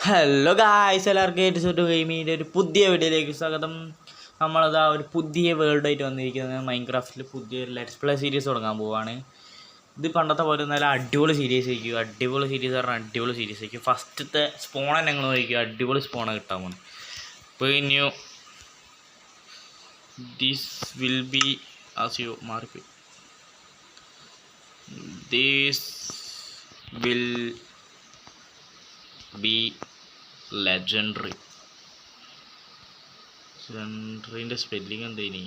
Hello guys, എല്ലാവർക്കും ഏറ്റവും ഗെയിമിൻ്റെ ഒരു പുതിയ വീഡിയോയിലേക്ക് സ്വാഗതം. നമ്മളതാ ഒരു പുതിയ വേൾഡായിട്ട് വന്നിരിക്കുന്നത് മൈൻക്രാഫ്റ്റിൽ പുതിയൊരു ലെറ്റ്സ് പ്ലേ സീരീസ് തുടങ്ങാൻ പോവുകയാണ്. ഇത് പണ്ടത്തെ പോലെ നല്ല അടിപൊളി സീരീസ് ആയിരിക്കും. അടിപൊളി സീരീസ് പറഞ്ഞാൽ അടിപൊളി സീരീസ് ആയിരിക്കും. ഫസ്റ്റത്തെ സ്പോണൻ ഞങ്ങൾ നോക്കിക്കും, അടിപൊളി സ്പോണ കിട്ടാൻ പോകുന്നു. ഇപ്പോൾ ഇനിയോ ദിസ് വിൽ ബി ആസിയോ മാറിപ്പോയി. This will be legendary. ലെജൻഡറിൻ്റെ സ്പെല്ലിങ് എന്തേനി?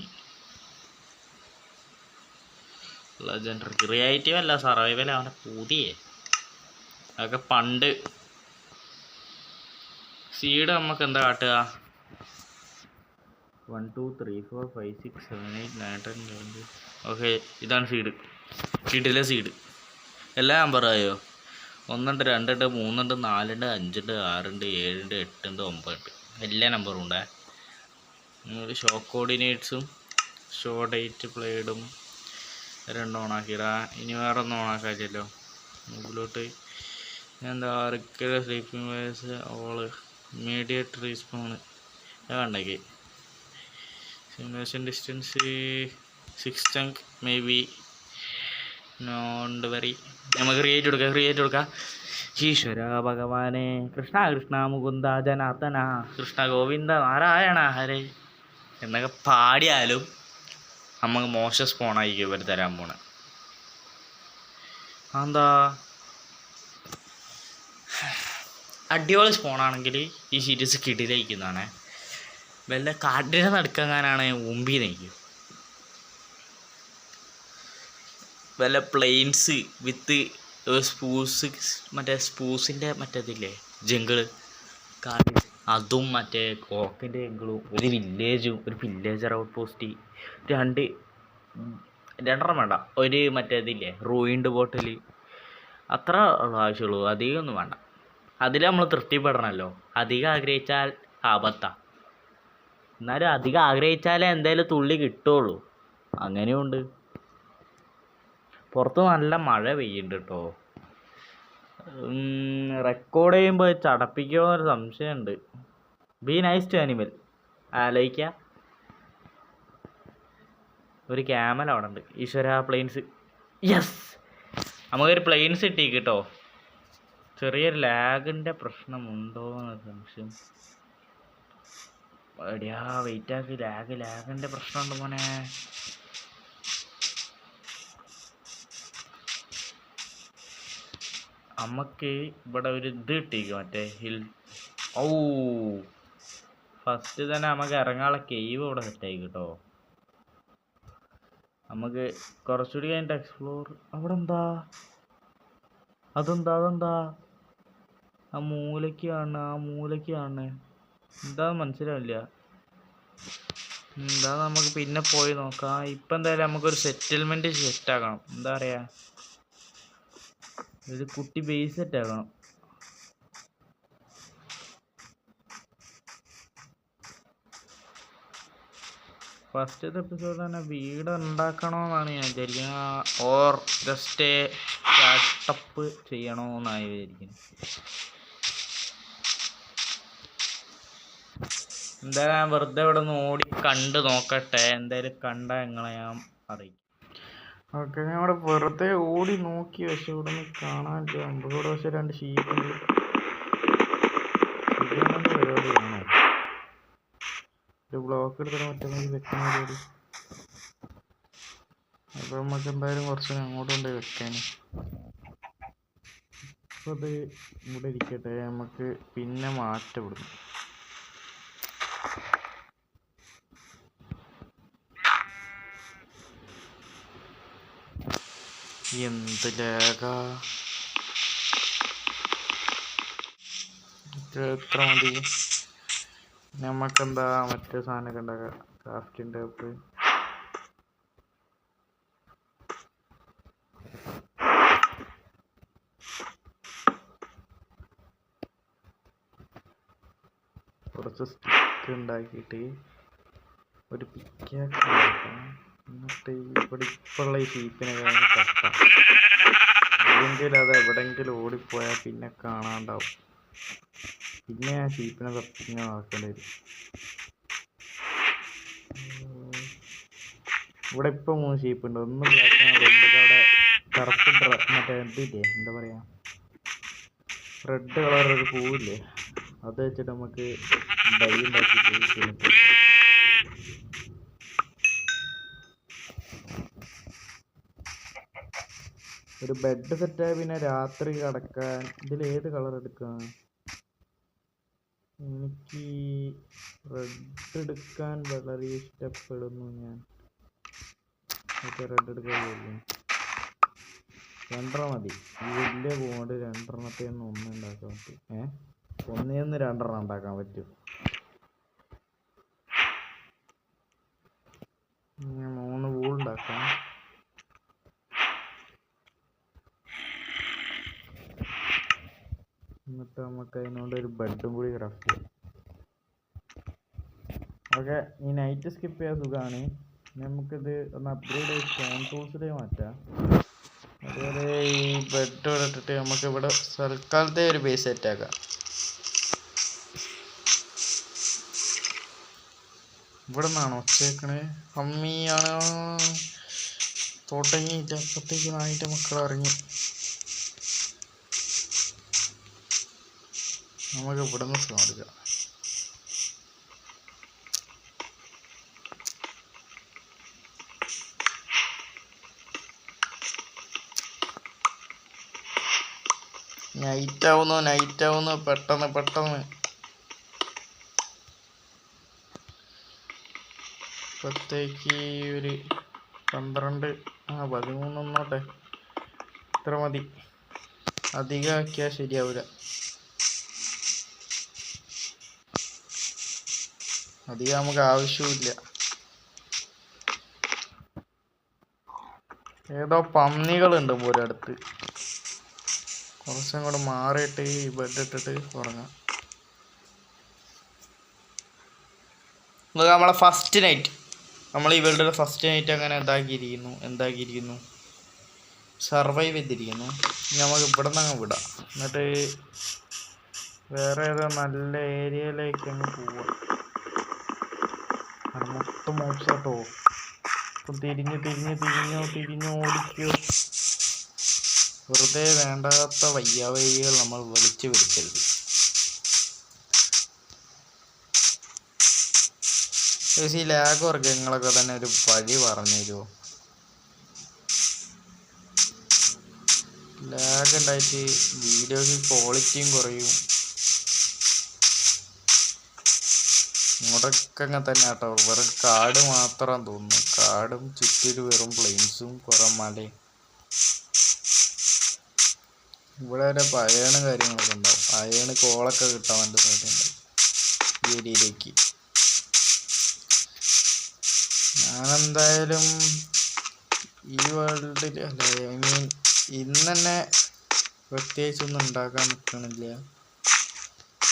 ലെജൻഡറി ക്രിയേറ്റീവ് അല്ല, സർവൈവൽ അവൻ്റെ പുതിയ അതൊക്കെ പണ്ട്. സീഡ് നമുക്ക് എന്താ കാട്ടുക? 1 2 3 4 5 6 7 8 9 10 11. ഓക്കെ, ഇതാണ് സീഡ്. സീഡിലെ സീഡ് എല്ലാ നമ്പറായോ? 1 ഉണ്ട് 2 ഉണ്ട് 3 ഉണ്ട് 4 ഉണ്ട് 5 ഉണ്ട് 6 ഉണ്ട് 7 ഉണ്ട് 8 ഉണ്ട് 9 ഉണ്ട്. എല്ലാ നമ്പറും ഉണ്ട്. ഒരു ഷോ കോർഡിനേറ്റ്സും ഷോ ഡേറ്റ് പ്ലേഡും രണ്ടും ഓണാക്കിടാ. ഇനി വേറെ ഒന്നും ഓണാക്കാച്ചല്ലോ. മുകളിലോട്ട് എന്താ സ്ലീപ്പിംഗ് വയസ്സ് ഓള് ഇമ്മീഡിയറ്റ് റീസ്പോണ് കണ്ടേക്ക്. Simulation distance 6 chunk may be നോണ്ട് വെറി. നമുക്ക് ക്രിയേറ്റ് കൊടുക്കാം. ഈശ്വര ഭഗവാനെ, കൃഷ്ണ കൃഷ്ണ മുകുന്ദ ജനാർദ്ദന, കൃഷ്ണ ഗോവിന്ദ നാരായണ ഹരേ എന്നൊക്കെ പാടിയാലും നമുക്ക് മോശം സ്പോണായിരിക്കും ഇവർ തരാൻ പോണേ. എന്താ അടിപൊളി സ്പോണാണെങ്കിൽ ഈ സീരീസ് കിടിലയിക്കുന്നതാണ്. വല്ല കാട്ടിനെ നടക്കാനാണ് മുമ്പിൽ നയിക്കും. വല്ല പ്ലെയിൻസ് വിത്ത് സ്പൂസ്, മറ്റേ സ്പൂസിൻ്റെ മറ്റേതില്ലേ ജംഗിള് കാട്, അതും മറ്റേ കോക്കിൻ്റെ ജംഗിളും, ഒരു വില്ലേജും, ഒരു വില്ലേജർ ഔട്ട് പോസ്റ്റ്, രണ്ടെണ്ണം വേണ്ട, ഒരു മറ്റേതില്ലേ റൂയിൻഡ് ബോട്ടിൽ, അത്ര ആവശ്യമുള്ളൂ. അധികം ഒന്നും വേണ്ട. അതിൽ നമ്മൾ തൃപ്തിപ്പെടണമല്ലോ. അധികം ആഗ്രഹിച്ചാൽ ആപത്താണ്. എന്നാലും അധികം ആഗ്രഹിച്ചാലേ എന്തായാലും തുള്ളി കിട്ടുള്ളൂ. അങ്ങനെയുണ്ട്. പുറത്ത് നല്ല മഴ പെയ്യുന്നുണ്ട് കേട്ടോ. റെക്കോർഡ് ചെയ്യുമ്പോൾ ചടപ്പിക്കുമോ എന്നൊരു സംശയമുണ്ട്. Be nice to animal. ആലോചിക്കുക. ഒരു ക്യാമൽ അവിടെ ഉണ്ട്. ഈശ്വര പ്ലെയിൻസ്. യെസ്, നമുക്കൊരു പ്ലെയിൻസ് കിട്ടി കേട്ടോ. ചെറിയൊരു ലാഗിൻ്റെ പ്രശ്നമുണ്ടോ എന്നൊരു സംശയം. എടിയാ വെയിറ്റാക്കി. ലാഗിൻ്റെ പ്രശ്നമുണ്ട് മോനെ. നമുക്ക് ഇവിടെ ഒരു ഇത് കിട്ടിയിരിക്കും, മറ്റേ ഹിൽ. ഓ, ഫസ്റ്റ് തന്നെ നമുക്ക് ഇറങ്ങാനുള്ള കേവ് ഇവിടെ സെറ്റായി കേട്ടോ. നമുക്ക് കുറച്ചുകൂടി കഴിഞ്ഞിട്ട് എക്സ്പ്ലോർ. അവിടെ എന്താ? അതെന്താ ആ മൂലയ്ക്ക് കാണണേ? എന്താ മനസ്സിലാവില്ല. എന്താ നമുക്ക് പിന്നെ പോയി നോക്കാം. ഇപ്പം എന്തായാലും നമുക്കൊരു സെറ്റിൽമെൻറ്റ് സെറ്റാക്കണം. എന്താ പറയുക, ഒരു കുട്ടി ബേസ് സെറ്റാക്കണം. ഫസ്റ്റത്തെ എപ്പിസോഡ് തന്നെ വീട് ഉണ്ടാക്കണമെന്നാണ് ഞാൻ വിചാരിക്കുന്നത്. ഓർ ജസ്റ്റ് സ്റ്റാർട്ടപ്പ് ചെയ്യണമെന്നാണ് വിചാരിക്കുന്നത്. എന്തായാലും ഞാൻ വെറുതെ ഇവിടെ നിന്ന് ഓടി കണ്ട് നോക്കട്ടെ. എന്തായാലും കണ്ടാൽ നിങ്ങളെ ഞാൻ അറിയിക്കും. ഓക്കെ, ഞാൻ ഇവിടെ വെറുതെ ഓടി നോക്കി. പക്ഷെ ഇവിടെ നിന്ന് കാണാനില്ല. ഇവിടെ പക്ഷെ 2 ഷീപ്പുണ്ട്. പരിപാടിയാണോ? ഒരു ബ്ലോക്ക് എടുത്തിട്ട് മറ്റൊന്ന് വെക്കുന്ന പരിപാടി. അപ്പോൾ നമുക്ക് എന്തായാലും കുറച്ച് അങ്ങോട്ട് കൊണ്ടുപോയി വെക്കാൻ. അപ്പോൾ അത് ഇവിടെ ഇരിക്കട്ടെ. നമുക്ക് പിന്നെ മാറ്റപ്പെടുന്നു. എന്ത് ലേഖ, എത്ര മതി? നമുക്കെന്താ മറ്റേ സാധനമൊക്കെ ഉണ്ടാക്കാം. ക്രാഫ്റ്റിൻ്റെ ടോപ്പ്. കുറച്ച് സ്റ്റിക്ക് ഉണ്ടാക്കിയിട്ട് ഒരു പിക്കാക്സ് ഉണ്ടാക്കാം. എന്നിട്ട് ഇവിടെ ഇപ്പോഴുള്ള ഈ ഷീപ്പിനെ കട്ടാം. ഇല്ലെങ്കിൽ അത് എവിടെയെങ്കിലും ഓടിപ്പോയാൽ പിന്നെ കാണാണ്ടാവും. പിന്നെ ഞാൻ ഷീപ്പിനെ തപ്പിങ്ങനെ നടക്കേണ്ടി വരും. ഇവിടെ ഇപ്പം 3 ഷീപ്പുണ്ട്. ഒന്ന് അവിടെ കറുപ്പ് മറ്റേ ഇതില്ലേ, എന്താ പറയാ, റെഡ് കളർ ഒരു പൂവില്ലേ, അത് വെച്ചിട്ട് നമുക്ക് ഡൈ ഉണ്ടാക്കിയിട്ട് ഒരു ബെഡ് സെറ്റായ പിന്നെ രാത്രി കിടക്കാൻ ഇതിൽ ഏത് കളർ എടുക്കാം? എനിക്ക് റെഡ് എടുക്കാൻ വളരെ ഇഷ്ടപ്പെടുന്നു ഞാൻ. ഓക്കെ, റെഡ് എടുക്കാൻ പോകുന്നു. 2 മതി. ഈ വലിയ കൊണ്ട് 2 ഒന്ന് ഉണ്ടാക്കാൻ പറ്റും. ഒന്നിന്ന് 2 ഉണ്ടാക്കാൻ പറ്റും. 3 വൂൾ ഉണ്ടാക്കാം. എന്നിട്ട് നമുക്ക് അതിനോട് ഒരു ബെഡും കൂടി ക്രാഫ്റ്റ് ചെയ്യാം. ഓക്കെ, ഈ നൈറ്റ് സ്കിപ്പ് ചെയ്യാൻ സുഖമാണ്. നമുക്കിത് ഒന്ന് അപ്ഗ്രേഡ് ചെയ്ത് സ്റ്റോൺ ടൂൾസിലേക്ക് മാറ്റാം. അതുപോലെ ഈ ബെഡ് ഇവിടെ ഇട്ടിട്ട് നമുക്ക് ഇവിടെ തൽക്കാലത്തെ ഒരു ബേസ് സെറ്റാക്കാം. ഇവിടെ നിന്നാണോ ഒച്ചേക്കണേ? അമ്മിയാണോ? തുടങ്ങിയിട്ട് അപ്പത്തേക്ക് നായിട്ട് മക്കൾ ഇറങ്ങി. നമുക്ക് ഇവിടെ നിന്ന് സ്ലോ എടുക്കാം. നൈറ്റ് ആവുന്നു പെട്ടെന്ന്. ഇപ്പത്തേക്ക് ഒരു 12 13 ഒന്നോട്ടെ, ഇത്ര മതി. അധികം ആക്കിയാൽ ശരിയാവില്ല. അധികം നമുക്ക് ആവശ്യമില്ല. ഏതോ പന്നികളുണ്ട് പോലെ അടുത്ത്. കുറച്ചും കൂടെ മാറിയിട്ട് ഈ ബെഡ് ഇട്ടിട്ട് ഉറങ്ങാം. നമ്മളെ ഫസ്റ്റ് നൈറ്റ്, നമ്മൾ ഈ വേൾഡിലെ ഫസ്റ്റ് നൈറ്റ് അങ്ങനെ എന്താക്കിയിരിക്കുന്നു, സർവൈവ് ചെയ്തിരിക്കുന്നു. നമുക്ക് ഇവിടെ നിന്ന് അങ്ങ് വിടാം. എന്നിട്ട് വേറെ ഏതോ നല്ല ഏരിയയിലേക്ക് അങ്ങ് പോവാം. മൊത്തം മോപ്സാട്ടോ. ഇപ്പം തിരിഞ്ഞ് ഓടിക്കോ. വെറുതെ വേണ്ടാത്ത വയ്യാവഴികൾ നമ്മൾ വിളിച്ചു വരുത്തരുത്. ഈ ലാഗ് വർഗ്ഗങ്ങളൊക്കെ തന്നെ ഒരു വഴി പറഞ്ഞു തരുമോ? ലാഗ് ഉണ്ടായിട്ട് വീഡിയോക്ക് ക്വാളിറ്റിയും കുറയും. ഇങ്ങോട്ടൊക്കെ അങ്ങനെ തന്നെ കേട്ടോ. വെറും കാട് മാത്രം തോന്നുന്നു. കാടും ചുറ്റൊരു വെറും പ്ലെയിൻസും കുറെ മലയും. ഇവിടെ വരെ അയണ് കാര്യങ്ങളൊക്കെ ഉണ്ടാവും. അയണ് കോളൊക്കെ കിട്ടാൻ വേണ്ടി സാധ്യതയുണ്ട് ഈ ഏരിയയിലേക്ക്. ഞാനെന്തായാലും ഈ വേൾഡിൽ ഇന്ന് തന്നെ പ്രത്യേകിച്ചൊന്നും ഉണ്ടാക്കാൻ നിൽക്കണില്ല.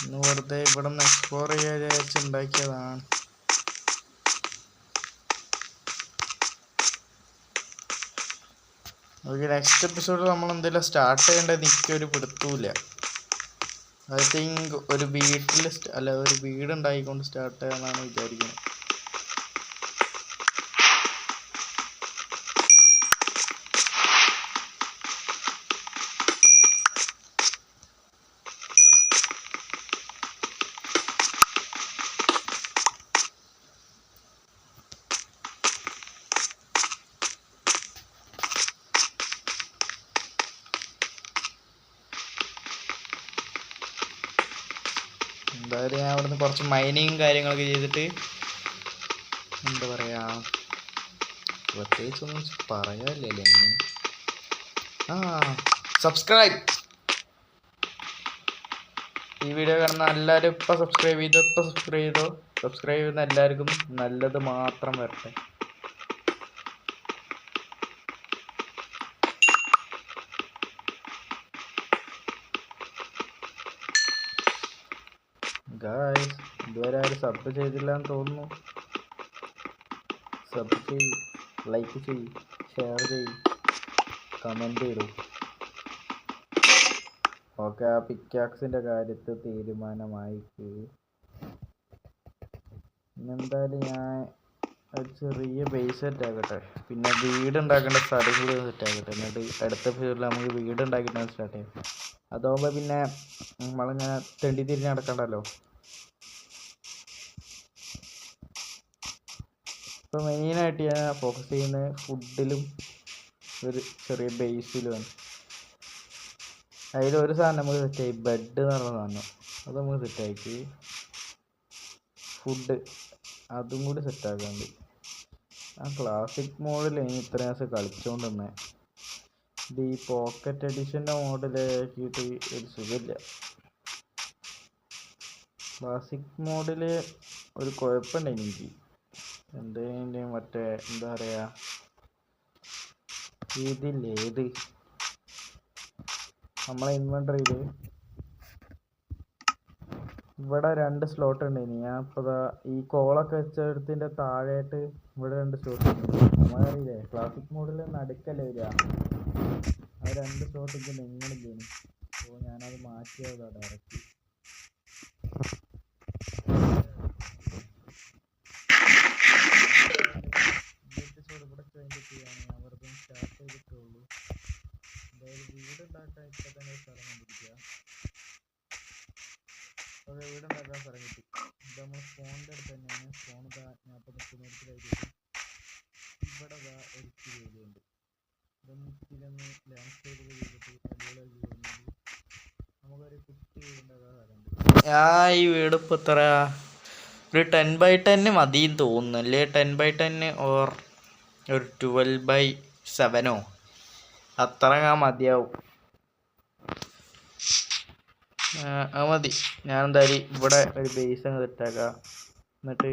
ഇന്ന് വെറുതെ ഇവിടെ നിന്ന് എക്സ്പ്ലോർ ചെയ്യാൻ വിചാരിച്ച് ഉണ്ടാക്കിയതാണ്. ഓക്കെ, നെക്സ്റ്റ് എപ്പിസോഡിൽ നമ്മൾ എന്തെങ്കിലും സ്റ്റാർട്ട് ചെയ്യേണ്ടത് എനിക്കൊരു പിടുത്തൂല്ല. ഐ തിങ്ക് ഒരു വീട് ഉണ്ടായിക്കൊണ്ട് സ്റ്റാർട്ട് ചെയ്യാമെന്നാണ് വിചാരിക്കുന്നത്. എന്തായാലും ഞാൻ അവിടുന്ന് കുറച്ച് മൈനിങ് കാര്യങ്ങളൊക്കെ ചെയ്തിട്ട് എന്താ പറയാ, പ്രത്യേകിച്ചൊന്നും പറയാനില്ലല്ലോ ഇന്ന്. സബ്സ്ക്രൈബ്, ഈ വീഡിയോ കാണുന്ന എല്ലാവരും ഇപ്പം സബ്സ്ക്രൈബ് ചെയ്തോ. സബ്സ്ക്രൈബ് ചെയ്യുന്ന എല്ലാവർക്കും നല്ലത് മാത്രം വരട്ടെ. ഗായ്സ്, ഇതുവരെ ആരും സബ് ചെയ്തില്ലാന്ന് തോന്നുന്നു. സബ് ചെയ്യ്, ലൈക്ക് ചെയ്യ്, ഷെയർ ചെയ്യ്, കമൻറ്റ് ചെയ്തു. ഓക്കെ, ആ പിക്കാക്സിൻ്റെ കാര്യത്തിൽ തീരുമാനമായി. ഇന്നെന്തായാലും ഞാൻ ഒരു ചെറിയ ബേസ് സെറ്റ് ആക്കട്ടെ, പിന്നെ വീട് ഉണ്ടാക്കേണ്ട സ്ഥലം കൂടി സെറ്റ് ആക്കട്ടെ. എന്നിട്ട് അടുത്ത ഫ്ലോറിൽ നമുക്ക് വീട് ഉണ്ടാക്കിയിട്ട് സ്റ്റാർട്ട് ചെയ്യാം. അതാകുമ്പോൾ പിന്നെ നമ്മളിങ്ങനെ തെണ്ടി തിരിഞ്ഞ് നടക്കണ്ടല്ലോ. ഇപ്പോൾ മെയിനായിട്ട് ഞാൻ ഫോക്കസ് ചെയ്യുന്നത് ഫുഡിലും ഒരു ചെറിയ ബേസിലുമാണ്. അതിലൊരു സാധനം നമുക്ക് സെറ്റായി, ബെഡ് എന്ന് പറഞ്ഞ സാധനം അത് നമുക്ക് സെറ്റാക്കി. ഫുഡ് അതും കൂടി സെറ്റാക്കാണ്ട്. ആ ക്ലാസിക് മോഡിൽ ഇനി ഇത്രയും ദിവസം കളിച്ചുകൊണ്ട് തന്നെ ഇത് ഈ പോക്കറ്റ് എഡിഷൻ്റെ മോഡിലാക്കിയിട്ട് ഒരു സുഖമില്ല. ക്ലാസിക് മോഡിൽ ഒരു കുഴപ്പമുണ്ട് എനിക്ക്. എന്തെങ്കിലും മറ്റേ എന്താ പറയുക, ഇതില്ലേ ഇത് നമ്മളെ ഇൻവെൻട്രിയിൽ ഇവിടെ 2 സ്ലോട്ട് ഉണ്ടായിന്. ഞാൻ ഇപ്പോൾ ഈ കോളൊക്കെ വെച്ചെടുത്തിൻ്റെ താഴെയായിട്ട് ഇവിടെ 2 സ്ലോട്ട് ഉണ്ട്. നമ്മളറിയില്ലേ ക്ലാസിക് മോഡിൽ നടുക്കല്ലേ വരിക, ആ 2 സ്ലോട്ട് എനിക്ക് നിങ്ങളില്ലേന്. അപ്പോൾ ഞാനത് മാറ്റിയതാണ് ഡയറക്റ്റ്. ഇവിടെ കഴിഞ്ഞിട്ട് ചെയ്യാണ് ഞാൻ വെറുതെ സ്റ്റാർട്ട് ചെയ്തിട്ടുള്ളൂ. എന്തായാലും വീട് ഉണ്ടാക്കാൻ ഇപ്പം തന്നെ സ്ഥലം കണ്ടിരിക്കുക. ഓക്കെ, വീടുണ്ടാക്കാൻ സ്ഥലം കിട്ടി. ഇത് നമ്മൾ ഫോണിൻ്റെ അടുത്ത് തന്നെയാണ്. ഫോൺ ഞാൻ ഇപ്പോൾ നിൽക്കുന്നിടത്തിലായിട്ട് ഇവിടെ ഒരു ഇച്ചിരി ഏരിയുണ്ട്. ഇതൊന്ന് ഇച്ചിരി ലാൻഡ്സ്കേപ്പ് ചെയ്തിട്ട് അടിപൊളിയാക്കി കഴിഞ്ഞാൽ നമുക്കൊരു കുട്ടി വീടുണ്ടാക്കാൻ സ്ഥലമുണ്ട്. ഞാൻ ഈ വീട് ഇപ്പോൾ എത്ര ഒരു 10x10 മതിയെന്ന് തോന്നുന്നു, അല്ലേ 10x10 ഓർ ഒരു 12x7 അത്ര ഞാൻ മതിയാവും. അത് മതി. ഞാൻ എന്തായാലും ഇവിടെ ഒരു ബേസ് അങ്ങ് സെറ്റാക്കാം. എന്നിട്ട്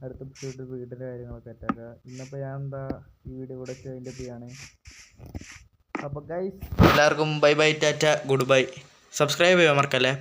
അടുത്ത വീടിൻ്റെ കാര്യങ്ങളൊക്കെ സെറ്റാക്കാം. ഇന്നിപ്പോൾ ഞാൻ ഈ വീഡിയോ ഇവിടെ അതിൻ്റെ ചെയ്യാണ്. അപ്പോൾ ഗൈസ് എല്ലാവർക്കും bye bye, Tata, good bye. Subscribe ചെയ്യാൻ മറക്കല്ലേ.